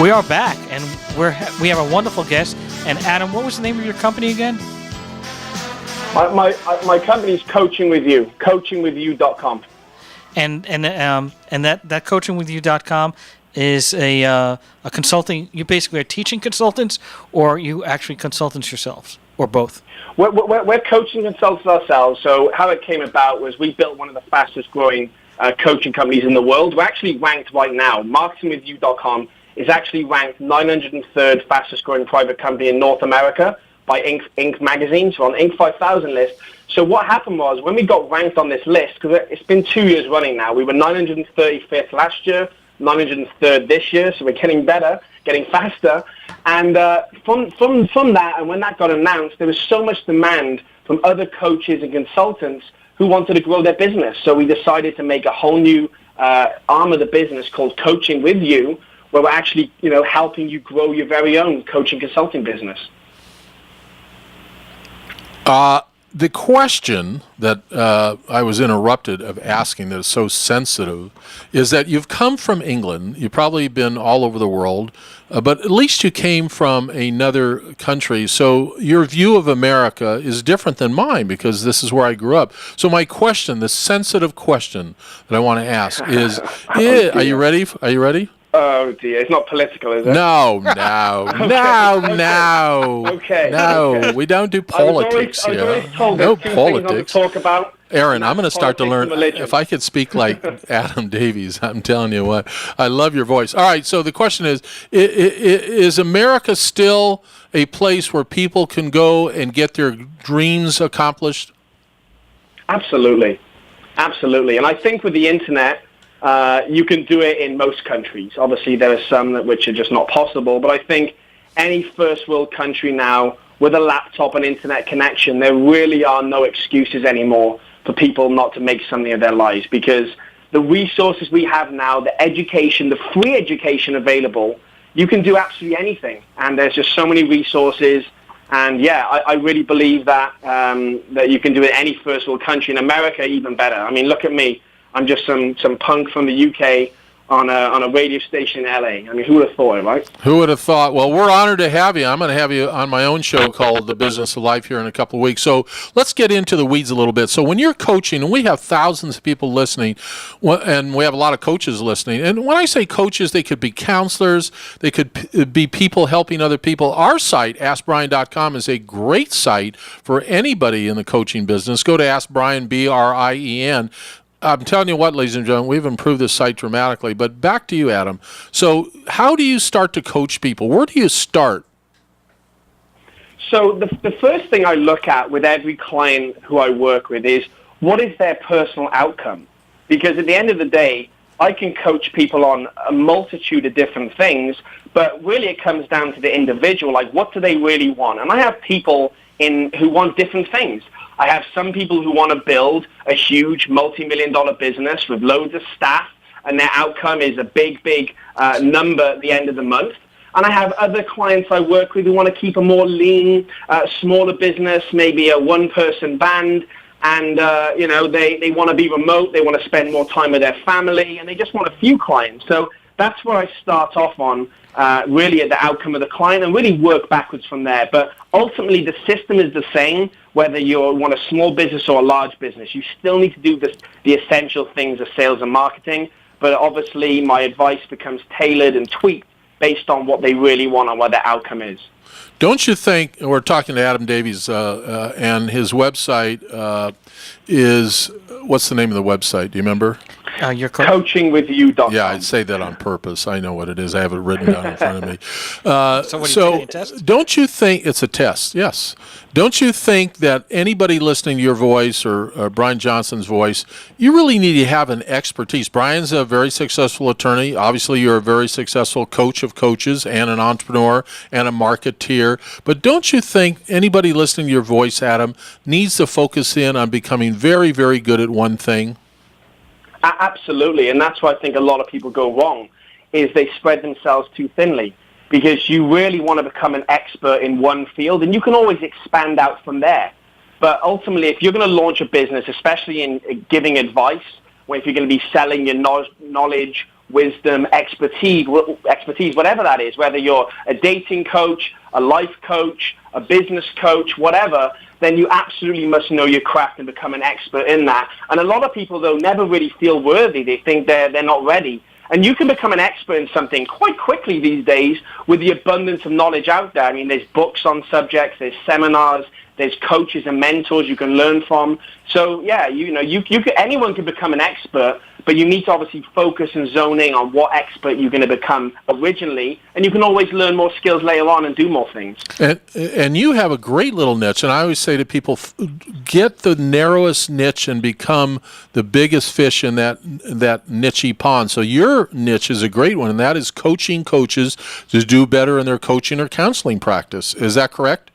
We are back, and we have a wonderful guest. And Adam, what was the name of your company again? My company's Coaching With You, coachingwithyou.com. And that coachingwithyou.com is a consulting. You basically are teaching consultants, or are you actually consultants yourselves, or both? We're coaching consultants ourselves. So how it came about was we built one of the fastest growing coaching companies in the world. We're actually ranked right now. Marketingwithyou.com is actually ranked 903rd fastest growing private company in North America by Inc. magazine, so on Inc. 5000 list. So what happened was when we got ranked on this list, because it's been 2 years running now, we were 935th last year, 903rd this year, so we're getting better, getting faster. And from that, and when that got announced, there was so much demand from other coaches and consultants who wanted to grow their business. So we decided to make a whole new arm of the business called Coaching With You, where we're actually, helping you grow your very own coaching consulting business. The question that I was interrupted of asking that is so sensitive is that you've come from England. You've probably been all over the world, but at least you came from another country. So your view of America is different than mine because this is where I grew up. So my question, the sensitive question that I want to ask is, are you ready? Are you ready? Oh dear, it's not political, is it? No. Okay. No, we don't do politics I was always told no there's two politics. things not to talk about. Aaron, I'm going to start to learn. Religion. If I could speak like Adam Davies, I'm telling you what, I love your voice. All right, so the question is America still a place where people can go and get their dreams accomplished? Absolutely. And I think with the internet, you can do it in most countries. Obviously, there are some which are just not possible, but I think any first world country now with a laptop and internet connection, there really are no excuses anymore for people not to make something of their lives, because the resources we have now, the education, the free education available, you can do absolutely anything. And there's just so many resources. And yeah, I really believe that that you can do it in any first world country. In America, even better. I mean, look at me. I'm just some punk from the UK on a radio station in LA. I mean, who would have thought it, right? Who would have thought? Well, we're honored to have you. I'm going to have you on my own show called The Business of Life here in a couple of weeks. So let's get into the weeds a little bit. So when you're coaching, and we have thousands of people listening, and we have a lot of coaches listening, and when I say coaches, they could be counselors, they could be people helping other people. Our site, AskBrien.com, is a great site for anybody in the coaching business. Go to AskBrien, Brien. I'm telling you what, ladies and gentlemen, we've improved this site dramatically. But back to you, Adam. So how do you start to coach people? Where do you start? So the first thing I look at with every client who I work with is, what is their personal outcome? Because at the end of the day, I can coach people on a multitude of different things, but really it comes down to the individual, like what do they really want? And I have people who want different things. I have some people who want to build a huge multi-million-dollar business with loads of staff, and their outcome is a big number at the end of the month. And I have other clients I work with who want to keep a more lean, smaller business, maybe a one-person band, and they want to be remote, they want to spend more time with their family, and they just want a few clients. So that's where I start off on, really at the outcome of the client, and really work backwards from there. But ultimately, the system is the same, whether you want a small business or a large business. You still need to do the essential things of sales and marketing, but obviously my advice becomes tailored and tweaked based on what they really want and what their outcome is. Don't you think, we're talking to Adam Davies, and his website is, what's the name of the website? Do you remember? Coachingwithyou.com. Yeah, I'd say that on purpose. I know what it is. I have it written down in front of me. So test? Don't you think it's a test? Yes. Don't you think that anybody listening to your voice or Brien Johnson's voice, you really need to have an expertise? Brian's a very successful attorney. Obviously, you're a very successful coach of coaches and an entrepreneur and a marketeer. But don't you think anybody listening to your voice, Adam, needs to focus in on becoming very, very good at one thing? Absolutely, and that's why I think a lot of people go wrong, is they spread themselves too thinly, because you really want to become an expert in one field, and you can always expand out from there. But ultimately, if you're going to launch a business, especially in giving advice, or if you're going to be selling your knowledge wisdom, expertise, whatever that is, whether you're a dating coach, a life coach, a business coach, whatever, then you absolutely must know your craft and become an expert in that. And a lot of people, though, never really feel worthy. They think they're not ready. And you can become an expert in something quite quickly these days with the abundance of knowledge out there. I mean, there's books on subjects, there's seminars, there's coaches and mentors you can learn from. So, yeah, anyone can become an expert, but you need to obviously focus and zone in on what expert you're going to become originally, and you can always learn more skills later on and do more things. And you have a great little niche, and I always say to people, get the narrowest niche and become the biggest fish in that niche-y pond. So your niche is a great one, and that is coaching coaches to do better in their coaching or counseling practice. Is that correct?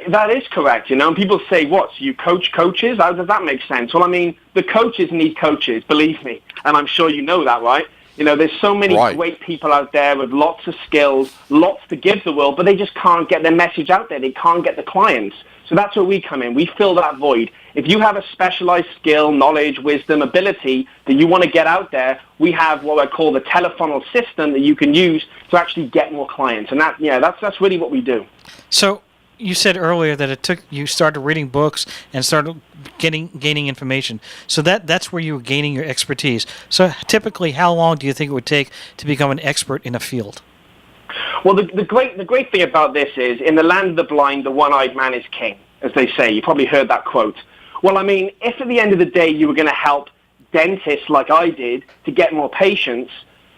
That is correct, and people say, what, so you coach coaches? How does that make sense? Well, I mean, the coaches need coaches, believe me, and I'm sure you know that, right? There's so many great people out there with lots of skills, lots to give the world, but they just can't get their message out there. They can't get the clients. So that's where we come in. We fill that void. If you have a specialized skill, knowledge, wisdom, ability that you want to get out there, we have what I call the telefunnel system that you can use to actually get more clients. And that's really what we do. So you said earlier that you started reading books and started gaining information. So that's where you were gaining your expertise. So typically, how long do you think it would take to become an expert in a field? Well, the great thing about this is, in the land of the blind, the one-eyed man is king, as they say. You probably heard that quote. Well, I mean, if at the end of the day you were going to help dentists like I did to get more patients,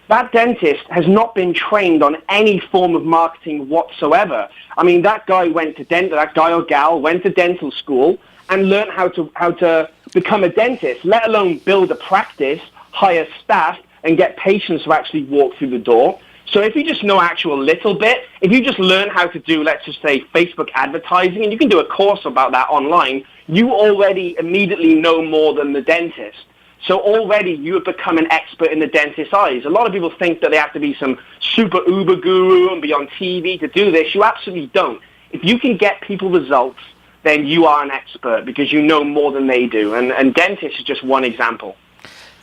that dentist has not been trained on any form of marketing whatsoever. I mean, that guy or gal went to dental school and learned how to become a dentist, let alone build a practice, hire staff, and get patients to actually walk through the door. So if you just know actual little bit, if you just learn how to do, let's just say, Facebook advertising, and you can do a course about that online, you already immediately know more than the dentist. So already you have become an expert in the dentist's eyes. A lot of people think that they have to be some super uber guru and be on TV to do this. You absolutely don't. If you can get people results, then you are an expert because you know more than they do. And dentists is just one example.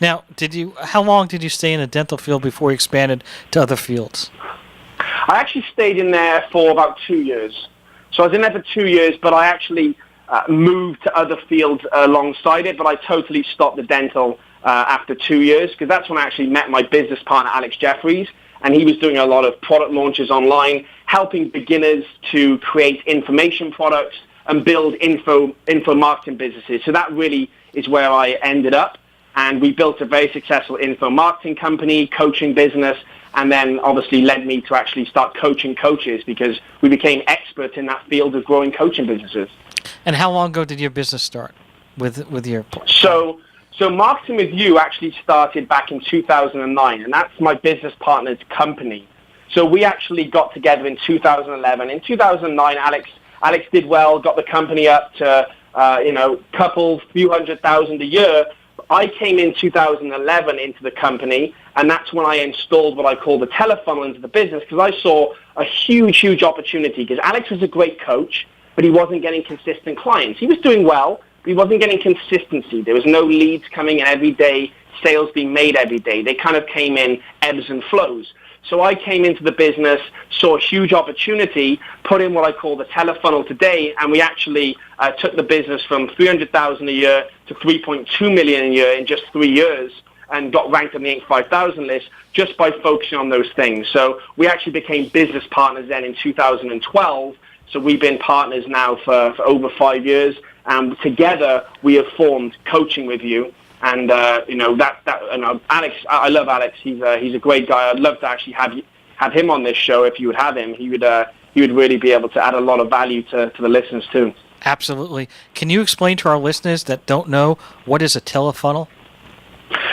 Now, how long did you stay in the dental field before you expanded to other fields? I actually stayed in there for about 2 years. So I was in there for 2 years, but I actually moved to other fields alongside it, but I totally stopped the dental after 2 years because that's when I actually met my business partner, Alex Jeffries, and he was doing a lot of product launches online, helping beginners to create information products and build info marketing businesses. So that really is where I ended up, and we built a very successful info marketing company, coaching business, and then obviously led me to actually start coaching coaches because we became experts in that field of growing coaching businesses. And how long ago did your business start with your... So Marketing With You actually started back in 2009, and that's my business partner's company. So we actually got together in 2011. In 2009, Alex did well, got the company up to, few $100,000 a year. I came in 2011 into the company, and that's when I installed what I call the telefunnel into the business because I saw a huge, huge opportunity because Alex was a great coach, but he wasn't getting consistent clients. He was doing well, but he wasn't getting consistency. There was no leads coming in every day, sales being made every day. They kind of came in ebbs and flows. So I came into the business, saw a huge opportunity, put in what I call the telefunnel today, and we actually took the business from $300,000 a year to $3.2 million a year in just 3 years and got ranked on the Inc. 5000 list just by focusing on those things. So we actually became business partners then in 2012. So we've been partners now for over 5 years, and together we have formed Coaching With You. And Alex, I love Alex. He's a great guy. I'd love to actually have him on this show. If you would have him, he would really be able to add a lot of value to the listeners too. Absolutely. Can you explain to our listeners that don't know what is a telefunnel?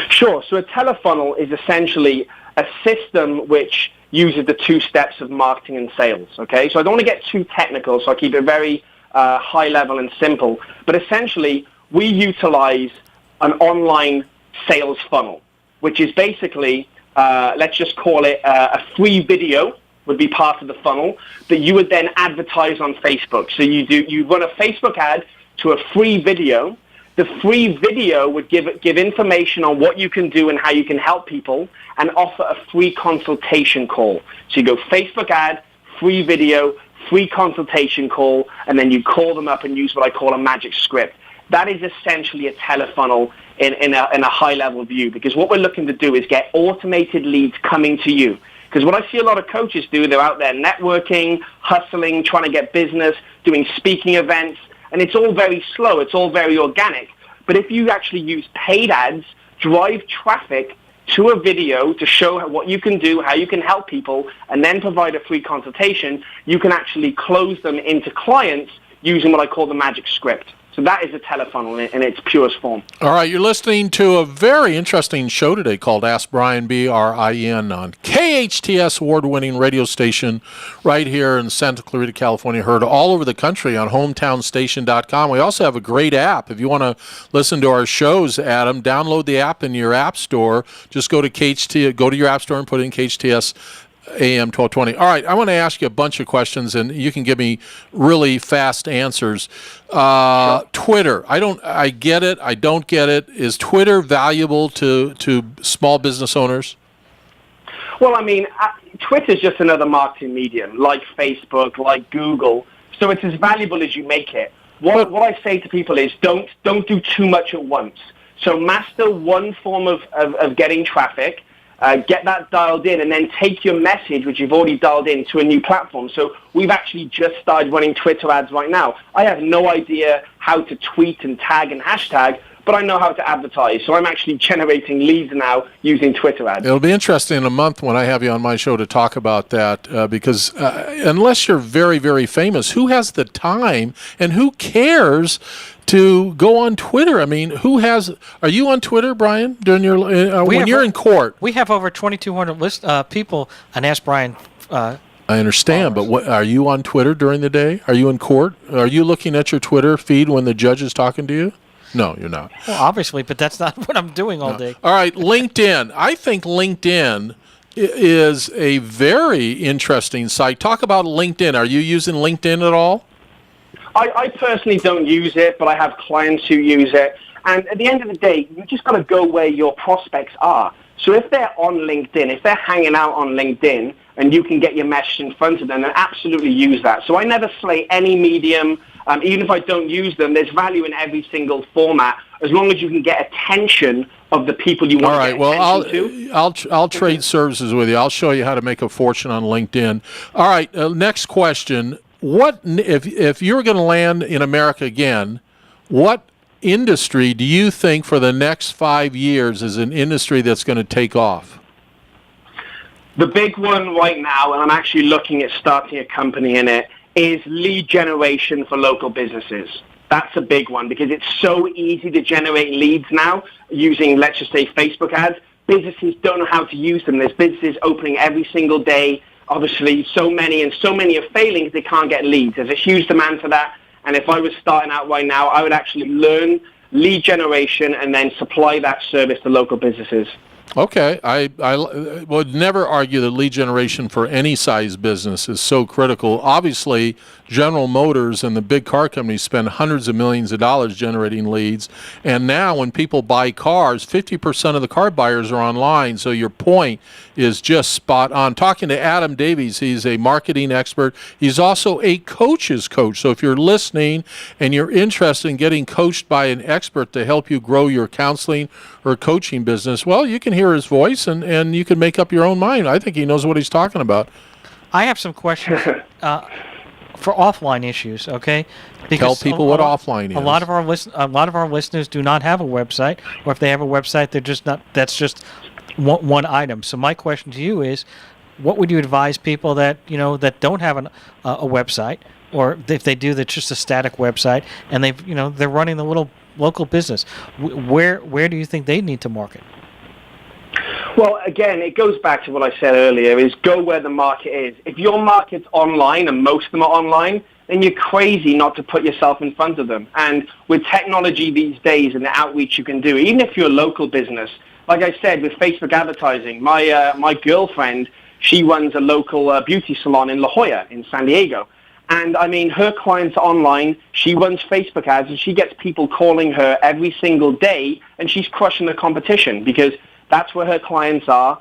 Sure. So a telefunnel is essentially a system which uses the 2 steps of marketing and sales. Okay. So I don't want to get too technical, so I keep it very high level and simple. But essentially, we utilize an online sales funnel, which is basically, let's just call it a free video would be part of the funnel that you would then advertise on Facebook. So you run a Facebook ad to a free video The free video would give information on what you can do and how you can help people and offer a free consultation call. So you go Facebook ad, free video, free consultation call, and then you call them up and use what I call a magic script. That is essentially a telefunnel in a high-level view, because what we're looking to do is get automated leads coming to you. Because what I see a lot of coaches do, they're out there networking, hustling, trying to get business, doing speaking events, and it's all very slow. It's all very organic. But if you actually use paid ads, drive traffic to a video to show what you can do, how you can help people, and then provide a free consultation, you can actually close them into clients using what I call the magic script. So that is a telefunnel in its purest form. All right, you're listening to a very interesting show today called Ask Brien, B-R-I-N, on KHTS award-winning radio station right here in Santa Clarita, California, heard all over the country on hometownstation.com. We also have a great app. If you want to listen to our shows, Adam, download the app in your app store. Just go to KHT, go to your app store and put in KHTS AM 1220. All right, I want to ask you a bunch of questions, and you can give me really fast answers. Sure. Twitter, I get it, I don't get it. Is Twitter valuable to small business owners? Well, I mean, Twitter is just another marketing medium, like Facebook, like Google. So it's as valuable as you make it. What I say to people is don't do too much at once. So master one form of getting traffic, get that dialed in, and then take your message, which you've already dialed in, to a new platform. So we've actually just started running Twitter ads right now. I have no idea how to tweet and tag and hashtag, but I know how to advertise. So I'm actually generating leads now using Twitter ads. It'll be interesting in a month when I have you on my show to talk about that, because unless you're very, very famous, who has the time and who cares to go on Twitter? I mean, are you on Twitter, Brien, during your when you're in court? We have over 2,200 people on Ask Brien. I understand, but are you on Twitter during the day? Are you in court? Are you looking at your Twitter feed when the judge is talking to you? No, you're not. Well, obviously, but that's not what I'm doing all day. All right, LinkedIn. I think LinkedIn is a very interesting site. Talk about LinkedIn. Are you using LinkedIn at all? I personally don't use it, but I have clients who use it. And at the end of the day, you just got to go where your prospects are. So if they're on LinkedIn, if they're hanging out on LinkedIn, and you can get your message in front of them, then absolutely use that. So I never slay any medium. Even if I don't use them, there's value in every single format, as long as you can get attention of the people you want to get attention to. I'll trade services with you. I'll show you how to make a fortune on LinkedIn. All right, next question. What if you were going to land in America again, what industry do you think for the next 5 years is an industry that's going to take off? The big one right now, and I'm actually looking at starting a company in it, is lead generation for local businesses. That's a big one because it's so easy to generate leads now using, let's just say, Facebook ads. Businesses don't know how to use them. There's businesses opening every single day. Obviously, so many are failing because they can't get leads. There's a huge demand for that. And if I was starting out right now, I would actually learn lead generation and then supply that service to local businesses. Okay. I would never argue that lead generation for any size business is so critical. Obviously, General Motors and the big car companies spend hundreds of millions of dollars generating leads. And now when people buy cars, 50% of the car buyers are online. So your point is just spot on. Talking to Adam Davies, he's a marketing expert. He's also a coach's coach. So if you're listening and you're interested in getting coached by an expert to help you grow your counseling or coaching business, well, you can hear his voice and you can make up your own mind. I think he knows what he's talking about. I have some questions for offline issues, okay? Because tell people what offline is. A lot of our listeners do not have a website, or if they have a website, they're just not. That's just one item. So my question to you is, what would you advise people that that don't have a website, or if they do, that's just a static website, and they're running the little local business? Where do you think they need to market? Well, again, it goes back to what I said earlier, is go where the market is. If your market's online, and most of them are online, then you're crazy not to put yourself in front of them. And with technology these days and the outreach you can do, even if you're a local business, like I said, with Facebook advertising, my girlfriend, she runs a local beauty salon in La Jolla in San Diego. And I mean, her clients are online. She runs Facebook ads, and she gets people calling her every single day, and she's crushing the competition because that's where her clients are,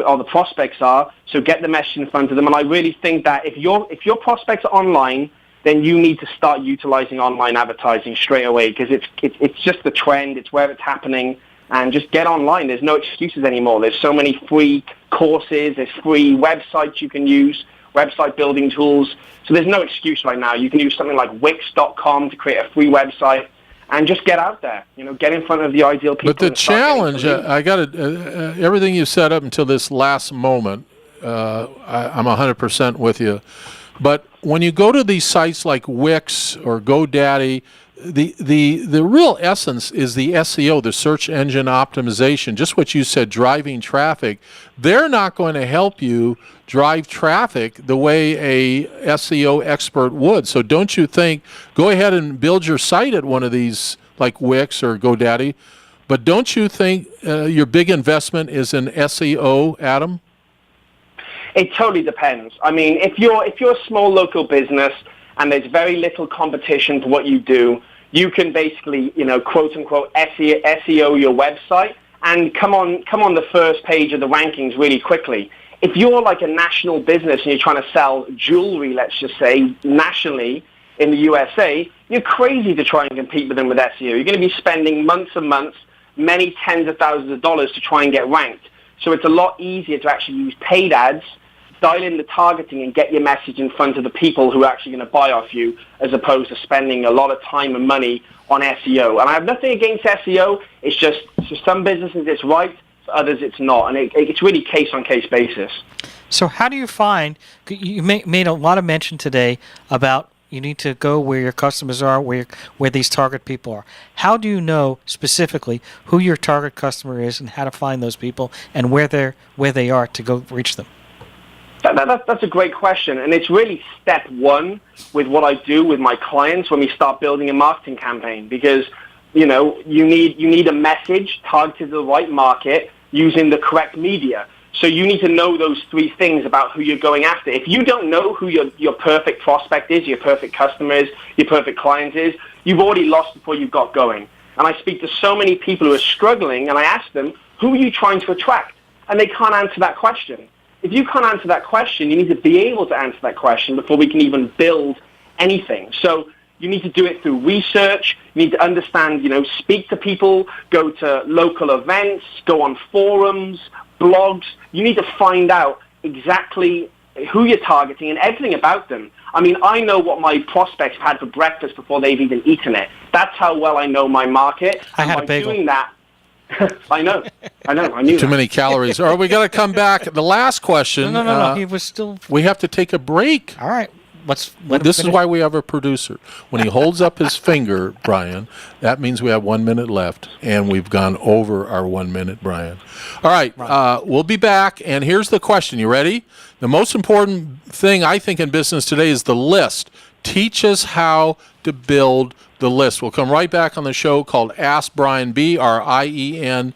or the prospects are. So get the message in front of them. And I really think that if your prospects are online, then you need to start utilizing online advertising straight away because it's just the trend. It's where it's happening. And just get online. There's no excuses anymore. There's so many free courses. There's free websites you can use, website building tools. So there's no excuse right now. You can use something like Wix.com to create a free website and just get out there. Get in front of the ideal people. But the challenge, I got to, everything you said up until this last moment, I'm 100% with you. But when you go to these sites like Wix or GoDaddy, the real essence is the SEO, the search engine optimization, just what you said, driving traffic. They're not going to help you drive traffic the way a SEO expert would. So don't you think, go ahead and build your site at one of these like Wix or GoDaddy, but don't you think your big investment is in SEO, Adam? It totally depends. I mean, if you're a small local business and there's very little competition for what you do, you can basically, quote unquote, SEO your website and come on the first page of the rankings really quickly. If you're like a national business and you're trying to sell jewelry, let's just say, nationally in the USA, you're crazy to try and compete with them with SEO. You're going to be spending months and months, many tens of thousands of dollars to try and get ranked. So it's a lot easier to actually use paid ads, dial in the targeting, and get your message in front of the people who are actually going to buy off you, as opposed to spending a lot of time and money on SEO. And I have nothing against SEO. It's just for some businesses it's right, for others it's not. And it's really case-on-case basis. So how do you find, you made a lot of mention today about you need to go where your customers are, where these target people are. How do you know specifically who your target customer is and how to find those people and where they are to go reach them? That's a great question, and it's really step one with what I do with my clients when we start building a marketing campaign, because you need a message targeted to the right market using the correct media. So you need to know those three things about who you're going after. If you don't know who your perfect prospect is, your perfect customer is, your perfect client is, you've already lost before you've got going. And I speak to so many people who are struggling, and I ask them, who are you trying to attract? And they can't answer that question. If you can't answer that question, you need to be able to answer that question before we can even build anything. So you need to do it through research. You need to understand, speak to people, go to local events, go on forums, blogs. You need to find out exactly who you're targeting and everything about them. I mean, I know what my prospects had for breakfast before they've even eaten it. That's how well I know my market. I had a bagel. Doing that, I know. I knew Too that. many calories. All right, we got to come back. The last question. No. He was still. We have to take a break. All right. This is why we have a producer. When he holds up his finger, Brien, that means we have 1 minute left, and we've gone over our 1 minute, Brien. All right, we'll be back, and here's the question. You ready? The most important thing, I think, in business today is the list. Teach us how to build the list. We'll come right back on the show called Ask Brien, BRIEN.com.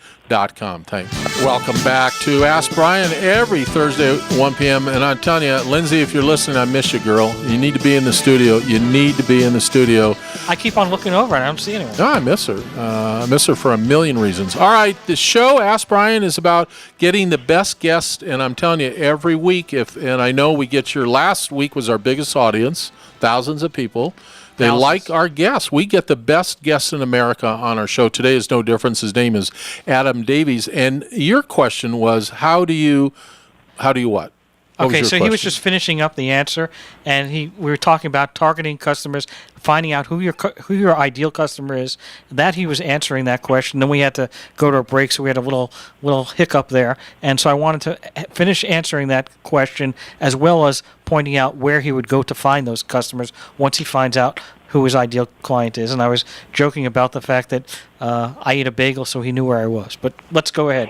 Thanks. Welcome back to Ask Brien every Thursday at 1 p.m. And I'm telling you, Lindsay, if you're listening, I miss you, girl. You need to be in the studio. You need to be in the studio. I keep on looking over and I don't see anyone. No, I miss her. I miss her for a million reasons. All right, the show, Ask Brien, is about getting the best guest. And I'm telling you, every week, and I know we get your last week was our biggest audience, thousands of people. They like our guests. We get the best guests in America on our show. Today is no difference. His name is Adam Davies. And your question was, how do you what? Okay, so he was just finishing up the answer, and we were talking about targeting customers, finding out who your ideal customer is. That he was answering that question. Then we had to go to a break, so we had a little hiccup there. And so I wanted to finish answering that question, as well as pointing out where he would go to find those customers once he finds out who his ideal client is. And I was joking about the fact that I ate a bagel, so he knew where I was. But let's go ahead.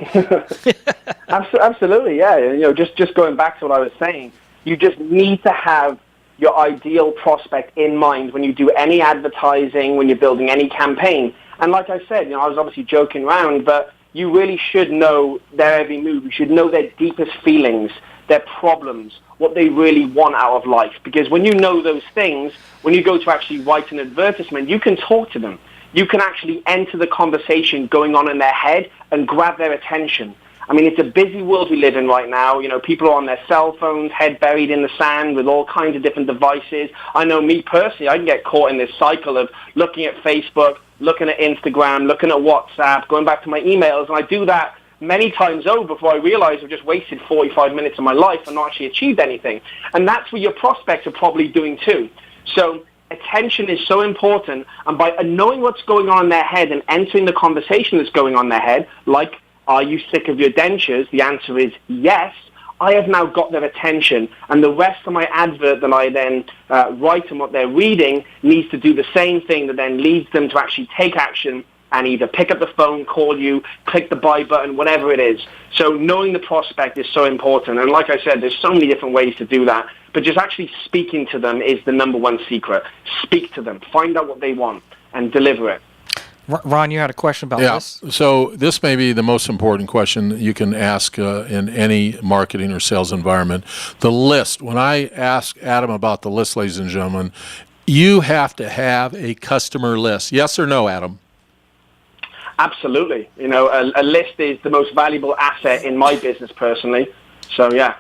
Absolutely, yeah. Just going back to what I was saying, you just need to have your ideal prospect in mind when you do any advertising, when you're building any campaign. And like I said, I was obviously joking around, but you really should know their every move. You should know their deepest feelings, their problems, what they really want out of life. Because when you know those things, when you go to actually write an advertisement, you can talk to them. You can actually enter the conversation going on in their head and grab their attention. I mean, it's a busy world we live in right now. You know, people are on their cell phones, head buried in the sand with all kinds of different devices. I know me personally, I can get caught in this cycle of looking at Facebook, looking at Instagram, looking at WhatsApp, going back to my emails, and I do that many times over before I realize I've just wasted 45 minutes of my life and not actually achieved anything. And that's what your prospects are probably doing too. So attention is so important, and by knowing what's going on in their head and entering the conversation that's going on in their head, like, are you sick of your dentures? The answer is yes. I have now got their attention, and the rest of my advert that I then write and what they're reading needs to do the same thing that then leads them to actually take action and either pick up the phone, call you, click the buy button, whatever it is. So knowing the prospect is so important. And like I said, there's so many different ways to do that. But just actually speaking to them is the number one secret. Speak to them. Find out what they want and deliver it. Ron, you had a question about this? So this may be the most important question you can ask in any marketing or sales environment. The list. When I ask Adam about the list, ladies and gentlemen, you have to have a customer list. Yes or no, Adam? Absolutely. You know, a list is the most valuable asset in my business personally. So, yeah.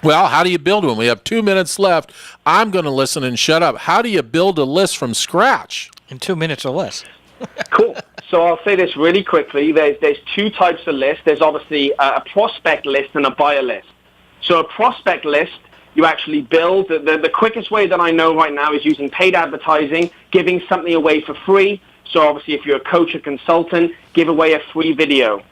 Well, how do you build one? We have 2 minutes left. I'm going to listen and shut up. How do you build a list from scratch? In 2 minutes or less. Cool. So I'll say this really quickly. There's two types of lists. There's obviously a prospect list and a buyer list. So a prospect list, you actually build. The quickest way that I know right now is using paid advertising, giving something away for free. So obviously if you're a coach or consultant, give away a free video,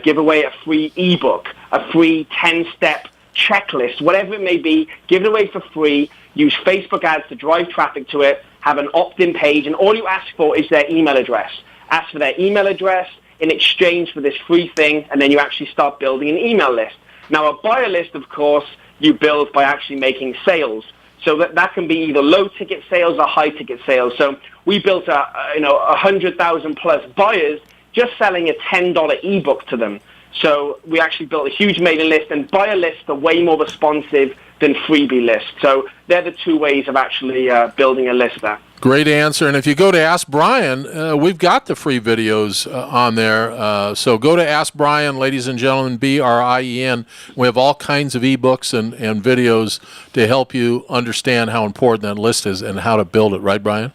give away a free ebook, a free 10-step checklist, whatever it may be, give it away for free. Use Facebook ads to drive traffic to it. Have an opt-in page, and all you ask for is their email address. Ask for their email address in exchange for this free thing, and then you actually start building an email list. Now, a buyer list, of course, you build by actually making sales. So that can be either low-ticket sales or high-ticket sales. So we built 100,000 plus buyers just selling a $10 ebook to them. So we actually built a huge mailing list, and buyer lists are way more responsive than freebie lists. So they're the two ways of actually building a list there. Great answer. And if you go to Ask Brien, we've got the free videos on there. So go to Ask Brien, ladies and gentlemen, Brien. We have all kinds of ebooks and videos to help you understand how important that list is and how to build it. Right, Brien?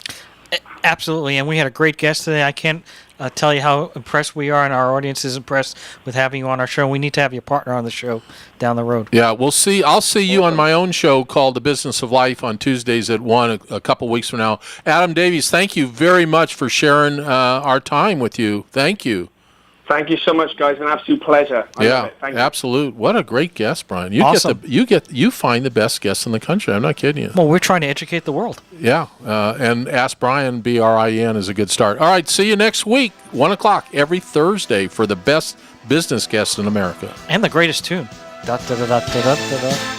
Absolutely. And we had a great guest today. I can't tell you how impressed we are, and our audience is impressed with having you on our show. We need to have your partner on the show down the road. Yeah, we'll see. I'll see you on my own show called The Business of Life on Tuesdays at 1 a couple weeks from now. Adam Davies, thank you very much for sharing our time with you. Thank you. Thank you so much, guys. An absolute pleasure. I love it. Thank you. Absolute. What a great guest, Brien. Awesome. You find the best guests in the country. I'm not kidding you. Well, we're trying to educate the world. Yeah, and Ask Brien, Brien, is a good start. All right, see you next week, 1 o'clock every Thursday for the best business guests in America. And the greatest tune. Da, da, da, da, da, da, da.